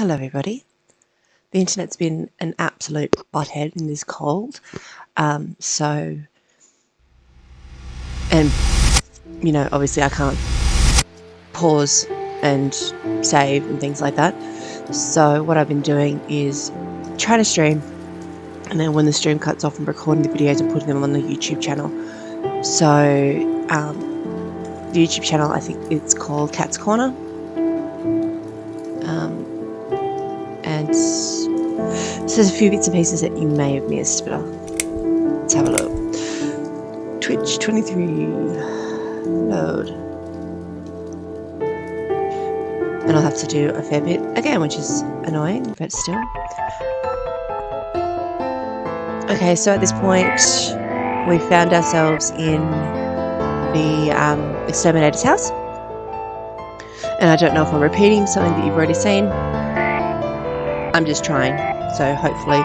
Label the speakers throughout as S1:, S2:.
S1: Hello everybody. The internet's been an absolute butthead in this cold. Obviously I can't pause and save and things like that. So what I've been doing is trying to stream, and then when the stream cuts off, I'm recording the videos and putting them on the YouTube channel. So the YouTube channel, I think it's called Cat's Corner. And so there's a few bits and pieces that you may have missed, but let's have a look. Twitch 23 load. And I'll have to do a fair bit again, which is annoying, but still. Okay, so at this point, we found ourselves in the exterminator's house. And I don't know if I'm repeating something that you've already seen. I'm just trying, so hopefully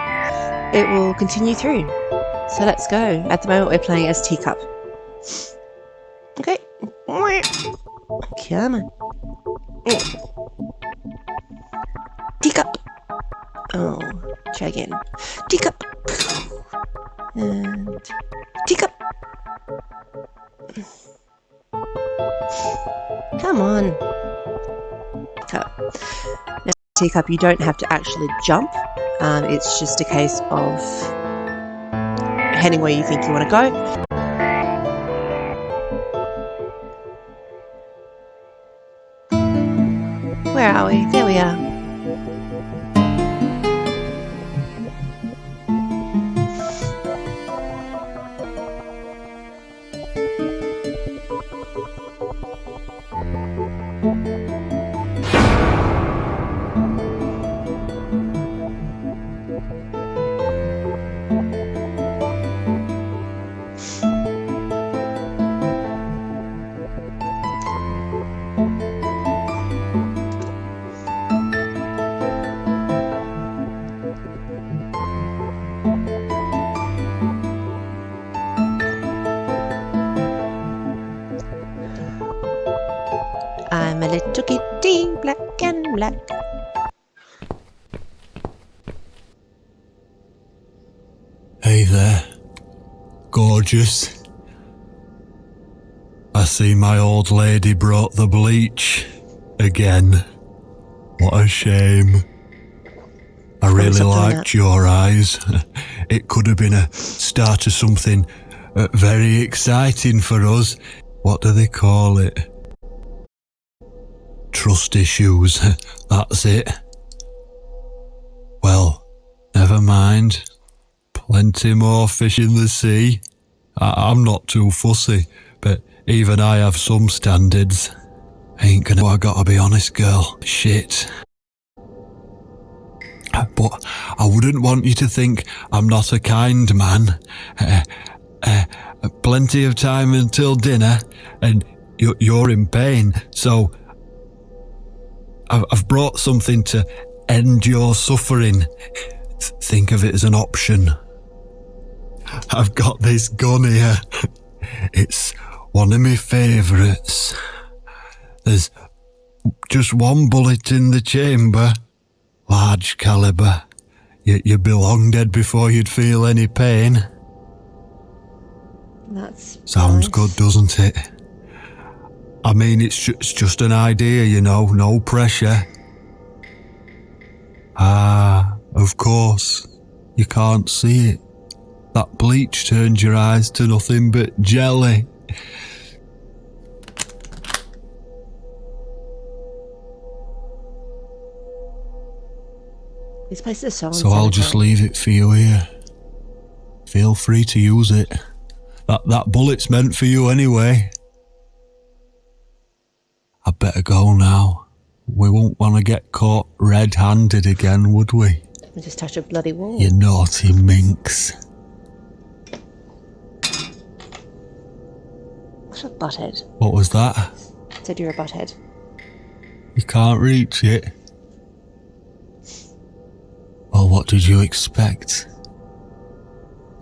S1: it will continue through. So let's go. At the moment we're playing as Teacup. Okay. Come on. Teacup. Oh, try again. Teacup. And Teacup. Come on. Teacup. Now, Teacup, you don't have to actually jump. It's just a case of heading where you think you want to go. Where are we? There we are. I'm a little kitty, black and black.
S2: Hey there, gorgeous. I see my old lady brought the bleach again. What a shame. I really liked your eyes. It could have been a start of something very exciting for us. What do they call it? Trust issues, that's it. Well, never mind. Plenty more fish in the sea. I'm not too fussy, but even I have some standards. I gotta be honest, girl. Shit. But I wouldn't want you to think I'm not a kind man. Plenty of time until dinner, and you're in pain, so I've brought something to end your suffering. Think of it as an option. I've got this gun here. It's one of my favourites. There's just one bullet in the chamber. Large calibre. You'd be long dead before you'd feel any pain.
S1: That's
S2: Sounds
S1: nice.
S2: good, doesn't it? I mean, it's just an idea, you know, no pressure. Ah, of course. You can't see it. That bleach turned your eyes to nothing but jelly.
S1: This place is
S2: So I'll just leave it for you here. Feel free to use it. That bullet's meant for you anyway. I better go now. We won't want to get caught red-handed again, would we?
S1: I just touched a bloody wall.
S2: You naughty minx.
S1: What a butthead.
S2: What was that?
S1: I said you're a butthead.
S2: You can't reach it. Well, what did you expect?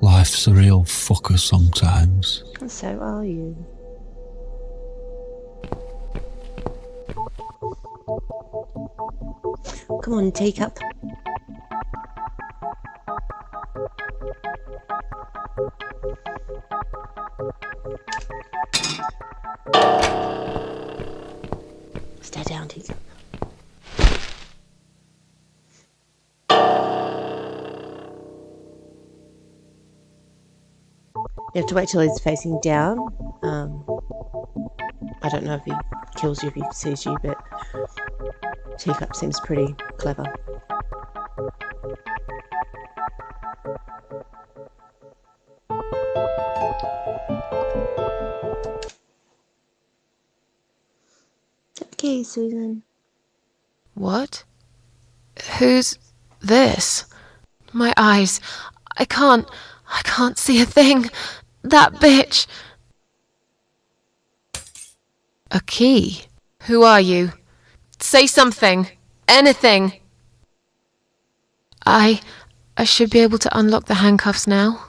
S2: Life's a real fucker sometimes.
S1: And so are you. Come on, teacup. Stay down, teacup. You have to wait till he's facing down. I don't know if he kills you if he sees you, but Teacup seems pretty clever. Okay, Susan.
S3: What? Who's this? My eyes. I can't see a thing. That bitch. A key? Who are you? Say something. Anything. I should be able to unlock the handcuffs now.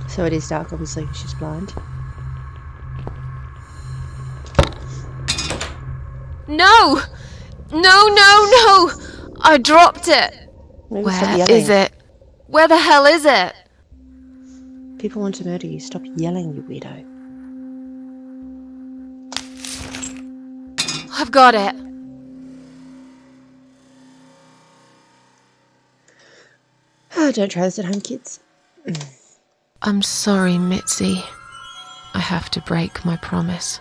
S1: So it is dark, obviously, because she's blind.
S3: No! No! I dropped it.
S1: Maybe
S3: Where
S1: stop yelling.
S3: is it? Where the hell is it?
S1: People want to murder you. Stop yelling, you weirdo.
S3: I've got it.
S1: Oh, don't try this at home, kids.
S3: I'm sorry, Mitzi. I have to break my promise.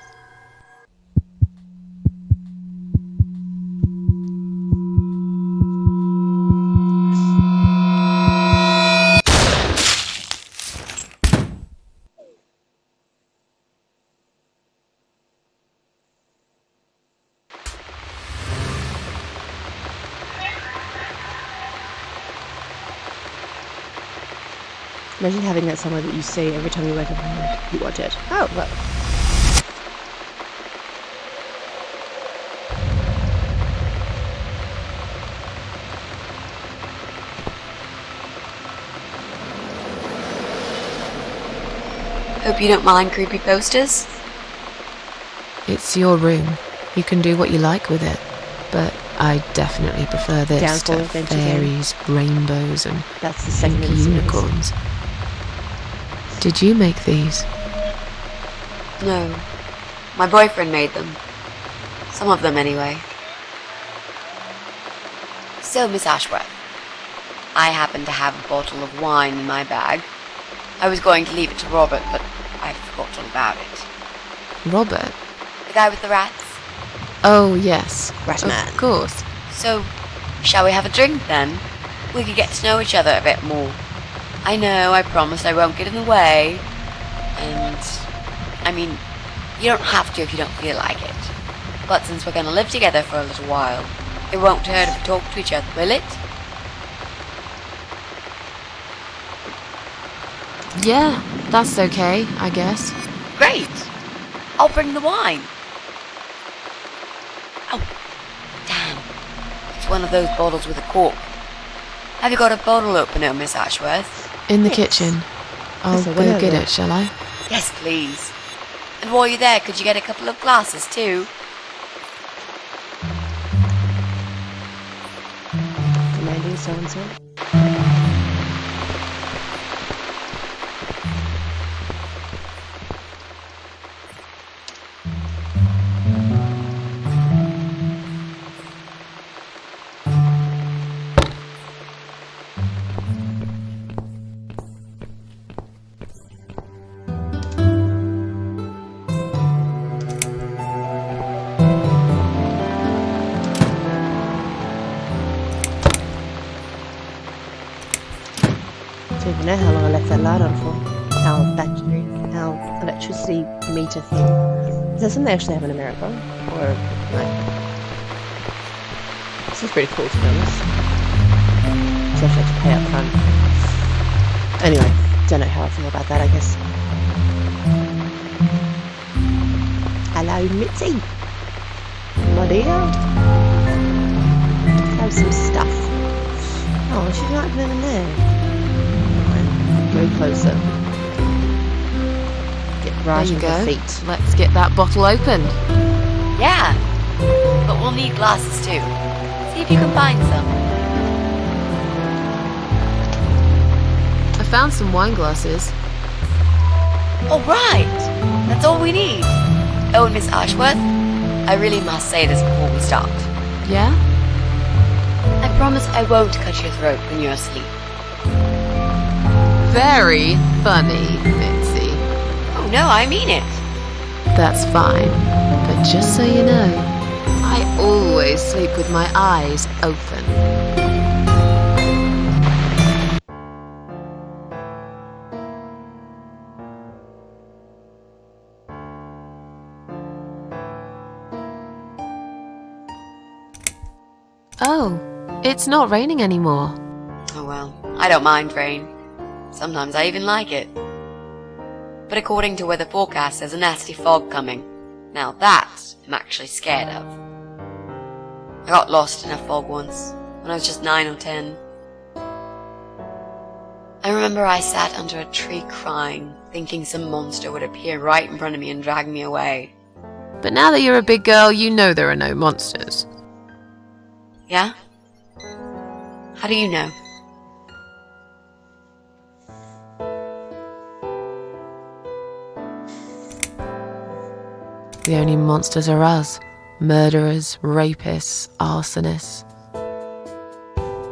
S1: Imagine having that somewhere that you see every time you wake up and you watch it. Oh, look.
S4: Hope you don't mind creepy posters.
S3: It's your room. You can do what you like with it. But I definitely prefer this
S1: Downfall
S3: to
S1: Adventure Game.
S3: fairies, rainbows, and
S1: That's the second
S3: pink
S1: in the series.
S3: unicorns. Did you make these?
S4: No. My boyfriend made them. Some of them, anyway. So, Miss Ashworth, I happen to have a bottle of wine in my bag. I was going to leave it to Robert, but I forgot all about it.
S3: Robert?
S4: The guy with the rats?
S3: Oh, yes.
S1: Ratman.
S3: Of course.
S4: So, shall we have a drink then? We could get to know each other a bit more. I know, I promised I won't get in the way. And, I mean, you don't have to if you don't feel like it. But since we're gonna live together for a little while, it won't hurt if we talk to each other, will it?
S3: Yeah, that's okay, I guess.
S4: Great! I'll bring the wine. Oh, damn. It's one of those bottles with a cork. Have you got a bottle opener, Miss Ashworth?
S3: In the
S1: Yes.
S3: kitchen. I'll
S1: Yes, I
S3: go
S1: will.
S3: get it, shall I?
S4: Yes, please. And while you're there, could you get a couple of glasses too?
S1: Demanding so-and-so. Don't even know how long I left that light on for. Our electricity meter thing. Is that something they actually have in America? Or, like... This is pretty cool, to be honest. So I have to pay up front. Anyway, don't know how I feel about that, I guess. Hello, Mitzi. My dear. Have some stuff. Oh, Oh, she's not even there. Fine. Go closer. Get right
S3: There you
S1: on
S3: go.
S1: her feet.
S3: Let's get that bottle opened.
S4: Yeah, but we'll need glasses too. See if you can find some.
S3: I found some wine glasses.
S4: All right, that's all we need. Oh, and Miss Ashworth, I really must say this before we start.
S3: Yeah?
S4: I promise I won't cut your throat when you're asleep.
S3: Very funny, Mitzi.
S4: Oh no, I mean it.
S3: That's fine. But just so you know, I always sleep with my eyes open. Oh, it's not raining anymore.
S4: Oh well, I don't mind rain. Sometimes I even like it. But according to weather forecast, there's a nasty fog coming. Now that I'm actually scared of. I got lost in a fog once, when I was just 9 or 10. I remember I sat under a tree crying, thinking some monster would appear right in front of me and drag me away.
S3: But now that you're a big girl, you know there are no monsters.
S4: Yeah? How do you know?
S3: The only monsters are us. Murderers, rapists, arsonists.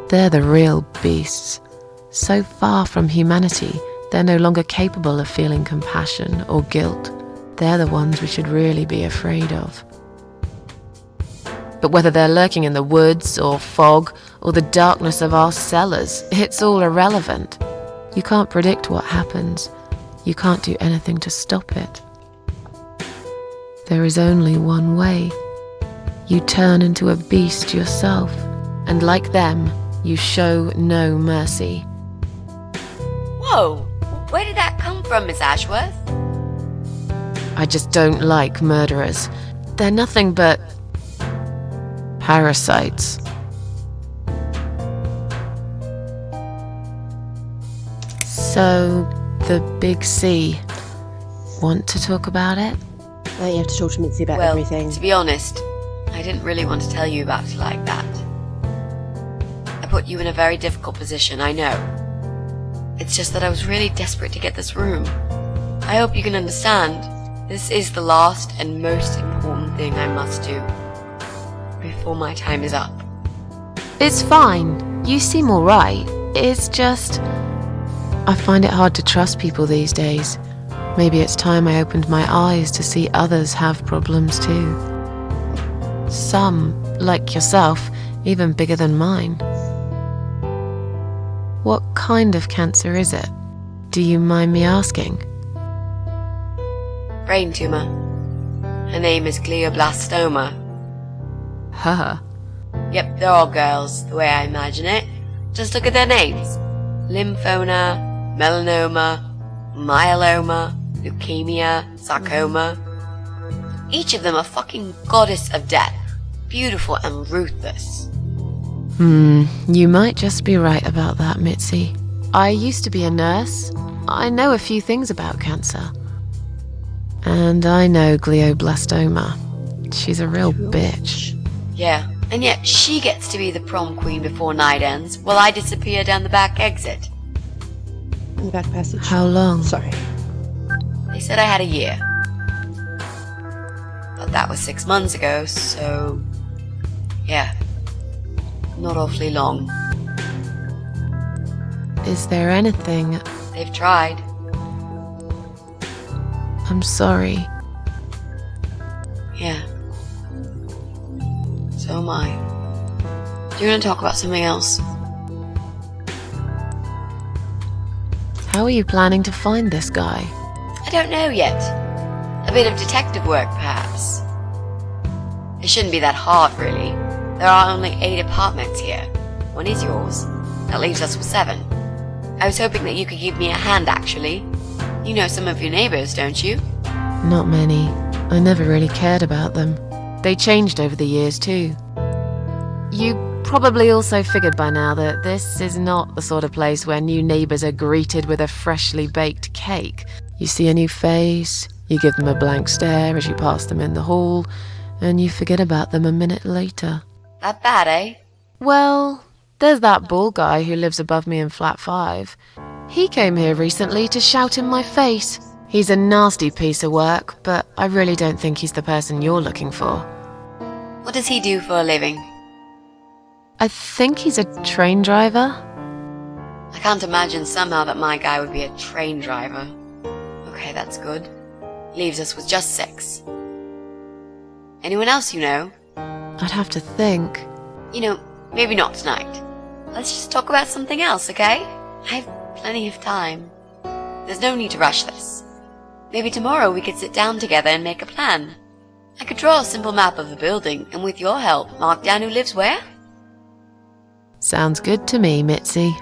S3: They're the real beasts. So far from humanity, they're no longer capable of feeling compassion or guilt. They're the ones we should really be afraid of. But whether they're lurking in the woods or fog or the darkness of our cellars, it's all irrelevant. You can't predict what happens. You can't do anything to stop it. There is only one way. You turn into a beast yourself, and like them, you show no mercy.
S4: Whoa! Where did that come from, Miss Ashworth?
S3: I just don't like murderers. They're nothing but parasites. So, the big C. Want to talk about it?
S1: You have to talk to Mitzi about
S4: Well,
S1: everything.
S4: to be honest, I didn't really want to tell you about it like that. I put you in a very difficult position, I know. It's just that I was really desperate to get this room. I hope you can understand. This is the last and most important thing I must do before my time is up.
S3: It's fine. You seem alright. It's just... I find it hard to trust people these days. Maybe it's time I opened my eyes to see others have problems too. Some, like yourself, even bigger than mine. What kind of cancer is it? Do you mind me asking?
S4: Brain tumor. Her name is glioblastoma.
S3: Haha.
S4: Yep, they're all girls, the way I imagine it. Just look at their names. Lymphoma, melanoma, myeloma, leukemia, sarcoma. Each of them a fucking goddess of death. Beautiful and ruthless.
S3: You might just be right about that, Mitzi. I used to be a nurse. I know a few things about cancer. And I know glioblastoma. She's a real bitch.
S4: Yeah, and yet she gets to be the prom queen before night ends, while I disappear down the back exit.
S1: In the back passage.
S3: How long?
S1: Sorry.
S4: They said I had a year. But that was 6 months ago, so... yeah. Not awfully long.
S3: Is there anything...
S4: They've tried.
S3: I'm sorry.
S4: Yeah. So am I. Do you want to talk about something else?
S3: How are you planning to find this guy?
S4: I don't know yet. A bit of detective work, perhaps. It shouldn't be that hard, really. There are only 8 apartments here. One is yours. That leaves us with 7. I was hoping that you could give me a hand, actually. You know some of your neighbors, don't you?
S3: Not many. I never really cared about them. They changed over the years, too. You probably also figured by now that this is not the sort of place where new neighbours are greeted with a freshly baked cake. You see a new face, you give them a blank stare as you pass them in the hall, and you forget about them a minute later.
S4: That bad, eh?
S3: Well, there's that bald guy who lives above me in flat 5. He came here recently to shout in my face. He's a nasty piece of work, but I really don't think he's the person you're looking for.
S4: What does he do for a living?
S3: I think he's a train driver.
S4: I can't imagine somehow that my guy would be a train driver. Okay, that's good. Leaves us with just 6. Anyone else you know?
S3: I'd have to think.
S4: You know, maybe not tonight. Let's just talk about something else, okay? I have plenty of time. There's no need to rush this. Maybe tomorrow we could sit down together and make a plan. I could draw a simple map of the building, and with your help, mark down who lives where.
S3: Sounds good to me, Mitzi.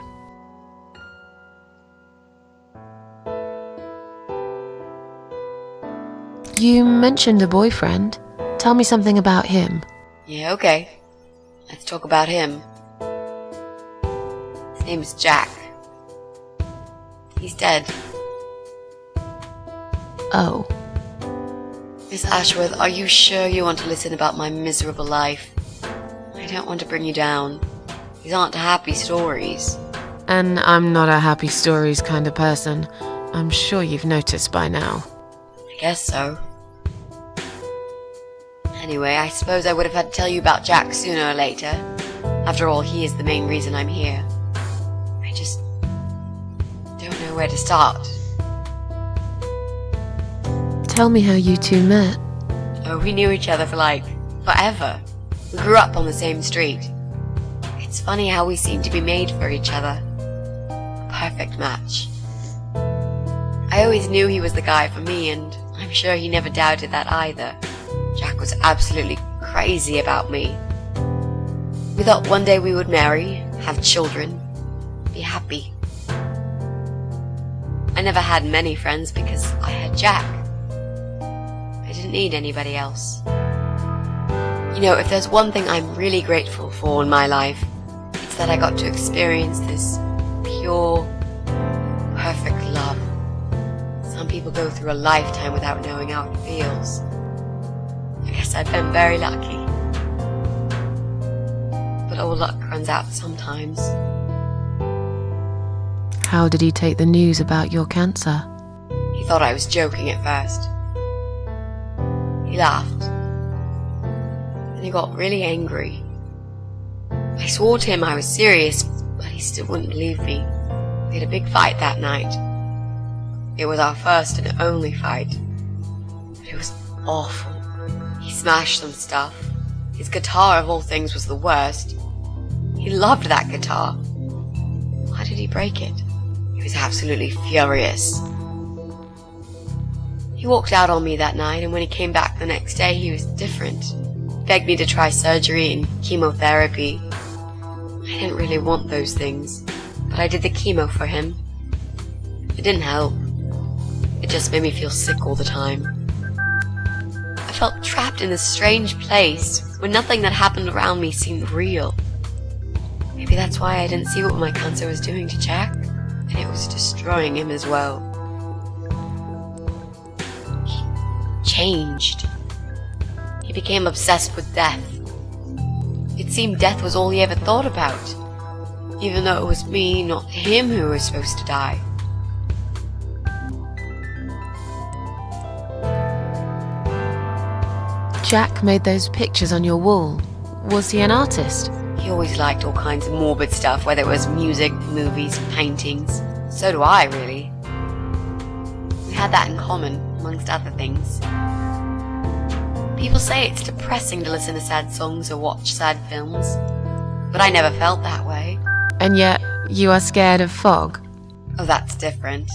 S3: You mentioned a boyfriend. Tell me something about him.
S4: Yeah, okay. Let's talk about him. His name is Jack. He's dead.
S3: Oh.
S4: Miss Ashworth, are you sure you want to listen about my miserable life? I don't want to bring you down. These aren't happy stories.
S3: And I'm not a happy stories kind of person. I'm sure you've noticed by now.
S4: I guess so. Anyway, I suppose I would have had to tell you about Jack sooner or later. After all, he is the main reason I'm here. I just don't know where to start.
S3: Tell me how you two met.
S4: Oh, we knew each other for forever. We grew up on the same street. It's funny how we seem to be made for each other. A perfect match. I always knew he was the guy for me, and I'm sure he never doubted that either. Jack was absolutely crazy about me. We thought one day we would marry, have children, be happy. I never had many friends because I had Jack. I didn't need anybody else. You know, if there's one thing I'm really grateful for in my life, it's that I got to experience this pure, perfect love. Some people go through a lifetime without knowing how it feels. I guess I've been very lucky. But all luck runs out sometimes.
S3: How did he take the news about your cancer?
S4: He thought I was joking at first. He laughed. Then he got really angry. I swore to him I was serious, but he still wouldn't believe me. We had a big fight that night. It was our first and only fight. But it was awful. He smashed some stuff. His guitar, of all things, was the worst. He loved that guitar. Why did he break it? He was absolutely furious. He walked out on me that night, and when he came back the next day, he was different. He begged me to try surgery and chemotherapy. I didn't really want those things, but I did the chemo for him. It didn't help. It just made me feel sick all the time. I felt trapped in this strange place where nothing that happened around me seemed real. Maybe that's why I didn't see what my cancer was doing to Jack, and it was destroying him as well. He changed. He became obsessed with death. It seemed death was all he ever thought about, even though it was me, not him, who was supposed to die.
S3: Jack made those pictures on your wall. Was he an artist?
S4: He always liked all kinds of morbid stuff, whether it was music, movies, paintings. So do I, really. We had that in common, amongst other things. People say it's depressing to listen to sad songs or watch sad films, but I never felt that way.
S3: And yet, you are scared of fog?
S4: Oh, that's different.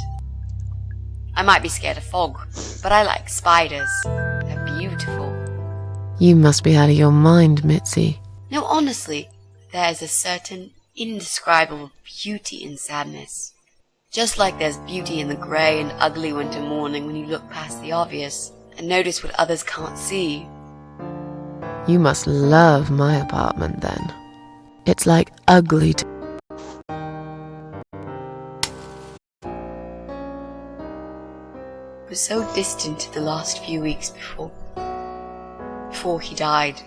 S4: I might be scared of fog, but I like spiders. They're beautiful.
S3: You must be out of your mind, Mitzi.
S4: No, honestly, there is a certain indescribable beauty in sadness. Just like there's beauty in the grey and ugly winter morning when you look past the obvious and notice what others can't see.
S3: You must love my apartment then. It's like ugly to
S4: It was so distant the last few weeks before he died.